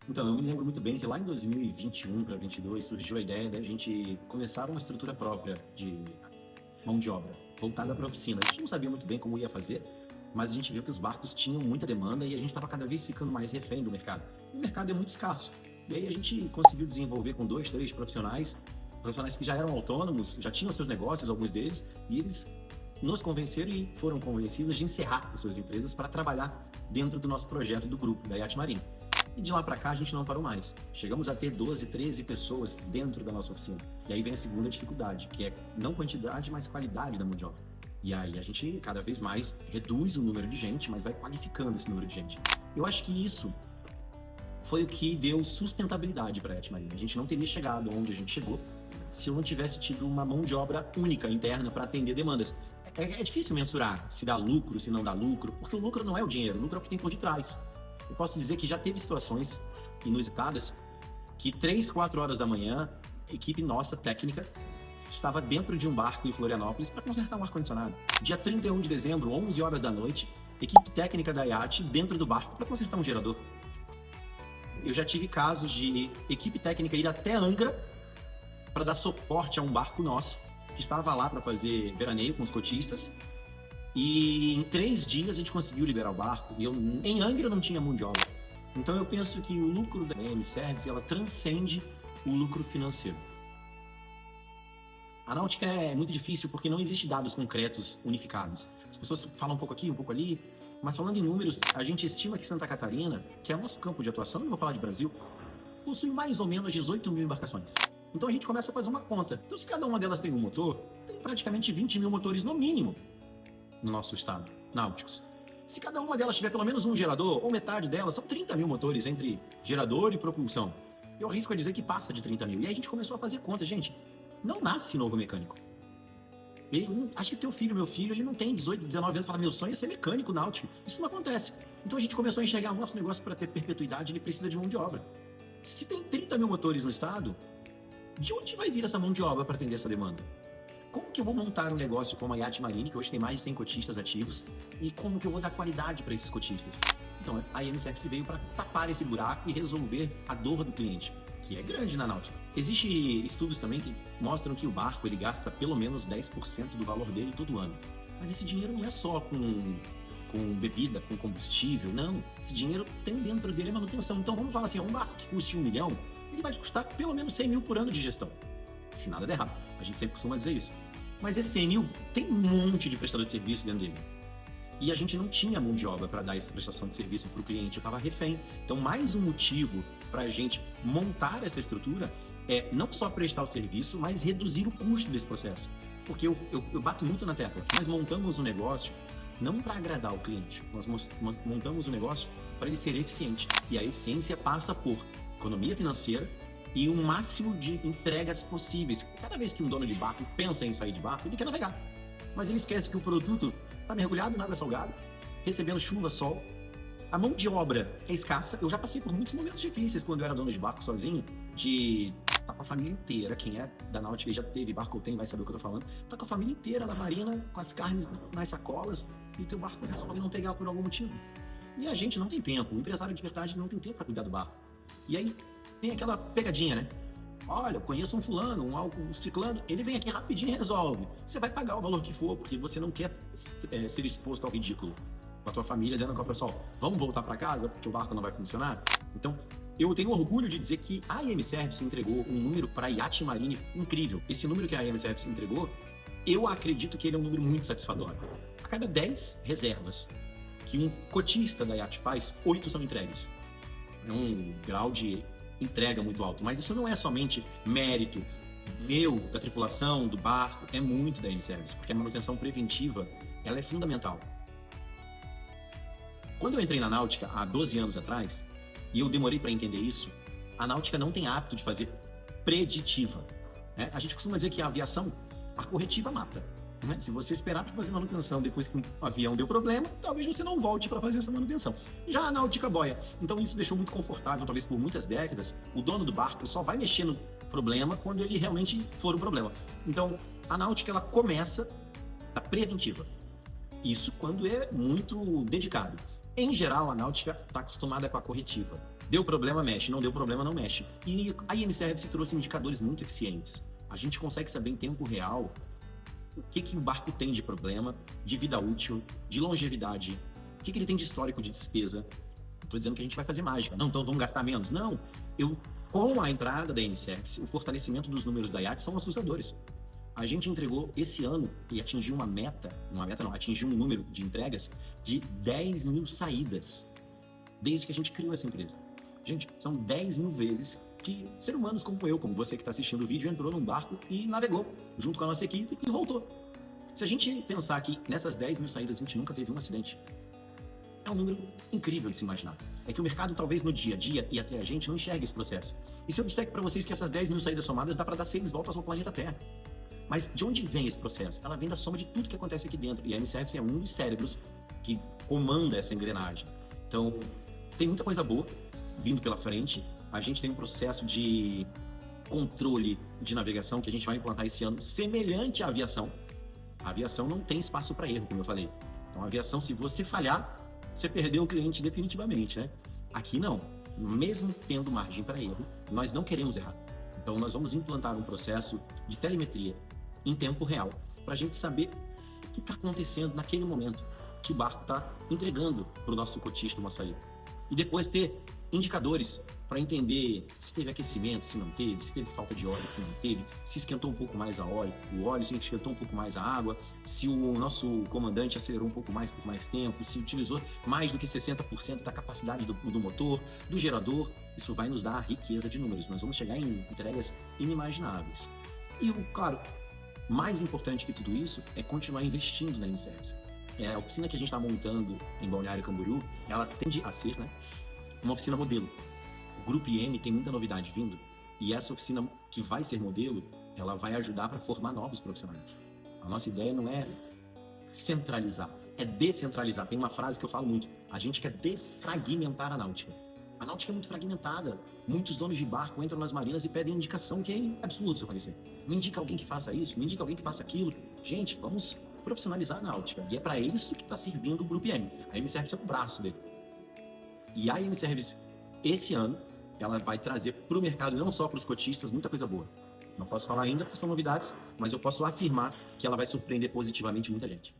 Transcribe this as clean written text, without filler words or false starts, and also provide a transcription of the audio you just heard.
Então, eu me lembro muito bem que lá em 2021 para 2022 surgiu a ideia da gente começar uma estrutura própria de mão de obra, voltada para a oficina. A gente não sabia muito bem como ia fazer, mas a gente viu que os barcos tinham muita demanda e a gente estava cada vez ficando mais refém do mercado. E o mercado é muito escasso. E aí a gente conseguiu desenvolver com 2, 3 profissionais que já eram autônomos, já tinham seus negócios, alguns deles, e eles nos convenceram e foram convencidos de encerrar as suas empresas para trabalhar dentro do nosso projeto do grupo, da Yacht Marine. E de lá para cá a gente não parou mais. Chegamos a ter 12, 13 pessoas dentro da nossa oficina. E aí vem a segunda dificuldade, que é não quantidade, mas qualidade da mão de obra. E aí a gente cada vez mais reduz o número de gente, mas vai qualificando esse número de gente. Eu acho que isso foi o que deu sustentabilidade para a Yacht Marine. A gente não teria chegado onde a gente chegou se eu não tivesse tido uma mão de obra única interna para atender demandas. É difícil mensurar se dá lucro, se não dá lucro, porque o lucro não é o dinheiro, o lucro é o que tem por detrás. Eu posso dizer que já teve situações inusitadas que 3, 4 horas da manhã, a equipe nossa, técnica, estava dentro de um barco em Florianópolis para consertar um ar-condicionado. Dia 31 de dezembro, 11 horas da noite, equipe técnica da Yacht dentro do barco para consertar um gerador. Eu já tive casos de equipe técnica ir até Angra para dar suporte a um barco nosso, que estava lá para fazer veraneio com os cotistas, e em 3 dias a gente conseguiu liberar o barco, e em Angra eu não tinha mão de obra. Então eu penso que o lucro da AM Service, ela transcende o lucro financeiro. A náutica é muito difícil porque não existe dados concretos unificados. As pessoas falam um pouco aqui, um pouco ali, mas falando em números, a gente estima que Santa Catarina, que é o nosso campo de atuação, não vou falar de Brasil, possui mais ou menos 18 mil embarcações. Então a gente começa a fazer uma conta. Então se cada uma delas tem um motor, tem praticamente 20 mil motores no mínimo no nosso estado, náuticos. Se cada uma delas tiver pelo menos um gerador, ou metade delas, são 30 mil motores entre gerador e propulsão. Eu arrisco a dizer que passa de 30 mil. E aí a gente começou a fazer conta. Gente, não nasce novo mecânico. Acho que teu filho, meu filho, ele não tem 18, 19 anos e fala, meu sonho é ser mecânico náutico. Isso não acontece. Então a gente começou a enxergar o nosso negócio para ter perpetuidade, ele precisa de mão de obra. Se tem 30 mil motores no estado, de onde vai vir essa mão de obra para atender essa demanda? Como que eu vou montar um negócio como a Yacht Marine, que hoje tem mais de 100 cotistas ativos, e como que eu vou dar qualidade para esses cotistas? Então, a AM Service veio para tapar esse buraco e resolver a dor do cliente, que é grande na náutica. Existem estudos também que mostram que o barco ele gasta pelo menos 10% do valor dele todo ano. Mas esse dinheiro não é só com bebida, com combustível, não. Esse dinheiro tem dentro dele a manutenção. Então, vamos falar assim, um barco que custe 1 milhão, ele vai te custar pelo menos 100 mil por ano de gestão. Se nada der errado. A gente sempre costuma dizer isso. Mas esse 100 mil tem um monte de prestador de serviço dentro dele. E a gente não tinha mão de obra para dar essa prestação de serviço para o cliente, eu estava refém. Então, mais um motivo para a gente montar essa estrutura é não só prestar o serviço, mas reduzir o custo desse processo. Porque eu bato muito na tecla. Nós montamos um negócio não para agradar o cliente. Nós montamos um negócio para ele ser eficiente. E a eficiência passa por economia financeira e o máximo de entregas possíveis. Cada vez que um dono de barco pensa em sair de barco, ele quer navegar. Mas ele esquece que o produto está mergulhado na água salgada, recebendo chuva, sol. A mão de obra é escassa. Eu já passei por muitos momentos difíceis quando eu era dono de barco sozinho, de estar com a família inteira. Quem é da náutica e já teve barco ou tem, vai saber o que eu tô falando. Tá com a família inteira na marina, com as carnes nas sacolas, e o teu barco resolve não pegar por algum motivo. E a gente não tem tempo. O empresário de verdade não tem tempo para cuidar do barco. E aí tem aquela pegadinha, né? Olha, eu conheço um fulano, um ciclano, ele vem aqui rapidinho e resolve. Você vai pagar o valor que for, porque você não quer ser exposto ao ridículo. Com a tua família dizendo com o pessoal, vamos voltar para casa porque o barco não vai funcionar? Então, eu tenho orgulho de dizer que a AM Service entregou um número para a Yacht Marine incrível. Esse número que a AM Service entregou, eu acredito que ele é um número muito satisfatório. A cada 10 reservas que um cotista da Yacht faz, 8 são entregues. É um grau de entrega muito alto, mas isso não é somente mérito meu, da tripulação, do barco, é muito da AM Service, porque a manutenção preventiva, ela é fundamental. Quando eu entrei na náutica há 12 anos atrás, e eu demorei para entender isso, a náutica não tem hábito de fazer preditiva, né? A gente costuma dizer que a aviação, a corretiva mata, né? Se você esperar para fazer manutenção depois que um avião deu problema, talvez você não volte para fazer essa manutenção. Já a náutica boia. Então isso deixou muito confortável, talvez por muitas décadas, o dono do barco só vai mexer no problema quando ele realmente for um problema. Então a náutica ela começa da preventiva. Isso quando é muito dedicado. Em geral, a náutica está acostumada com a corretiva. Deu problema, mexe. Não deu problema, não mexe. E a IMCRF trouxe indicadores muito eficientes. A gente consegue saber em tempo real o que o barco tem de problema, de vida útil, de longevidade, o que ele tem de histórico de despesa. Não estou dizendo que a gente vai fazer mágica. Não, então vamos gastar menos. Não. Com a entrada da IMCERFS, o fortalecimento dos números da IAT são assustadores. A gente entregou esse ano e atingiu atingiu um número de entregas de 10 mil saídas desde que a gente criou essa empresa. Gente, são 10 mil vezes que seres humanos como eu, como você que está assistindo o vídeo, entrou num barco e navegou junto com a nossa equipe e voltou. Se a gente pensar que nessas 10 mil saídas a gente nunca teve um acidente, é um número incrível de se imaginar. É que o mercado, talvez no dia a dia e até a gente, não enxerga esse processo. E se eu disser para vocês que essas 10 mil saídas somadas dá para dar 6 voltas no planeta Terra? Mas de onde vem esse processo? Ela vem da soma de tudo que acontece aqui dentro. E a MCF é um dos cérebros que comanda essa engrenagem. Então, tem muita coisa boa vindo pela frente. A gente tem um processo de controle de navegação que a gente vai implantar esse ano, semelhante à aviação. A aviação não tem espaço para erro, como eu falei. Então, a aviação, se você falhar, você perdeu o cliente definitivamente, né? Aqui não. Mesmo tendo margem para erro, nós não queremos errar. Então, nós vamos implantar um processo de telemetria em tempo real, para a gente saber o que está acontecendo naquele momento que o barco está entregando para o nosso cotista uma saída. E depois ter indicadores para entender se teve aquecimento, se não teve, se teve falta de óleo, se não teve, se esquentou um pouco mais o óleo, se esquentou um pouco mais a água, se o nosso comandante acelerou um pouco mais por mais tempo, se utilizou mais do que 60% da capacidade do motor, do gerador. Isso vai nos dar a riqueza de números. Nós vamos chegar em entregas inimagináveis. E, claro, mais importante que tudo isso é continuar investindo na IMCERFS. A oficina que a gente está montando em Balneário Camboriú, ela tende a ser, uma oficina modelo. O Grupo IM tem muita novidade vindo, e essa oficina que vai ser modelo, ela vai ajudar para formar novos profissionais. A nossa ideia não é centralizar, é descentralizar. Tem uma frase que eu falo muito: a gente quer desfragmentar a náutica. A náutica é muito fragmentada. Muitos donos de barco entram nas marinas e pedem indicação, que é absurdo isso acontecer. Me indica alguém que faça isso, me indica alguém que faça aquilo. Gente, vamos profissionalizar a náutica. E é para isso que está servindo o Grupo IM. A IMCERFS é o braço dele. E a IMCERFS, esse ano, ela vai trazer para o mercado, não só para os cotistas, muita coisa boa. Não posso falar ainda porque são novidades, mas eu posso afirmar que ela vai surpreender positivamente muita gente.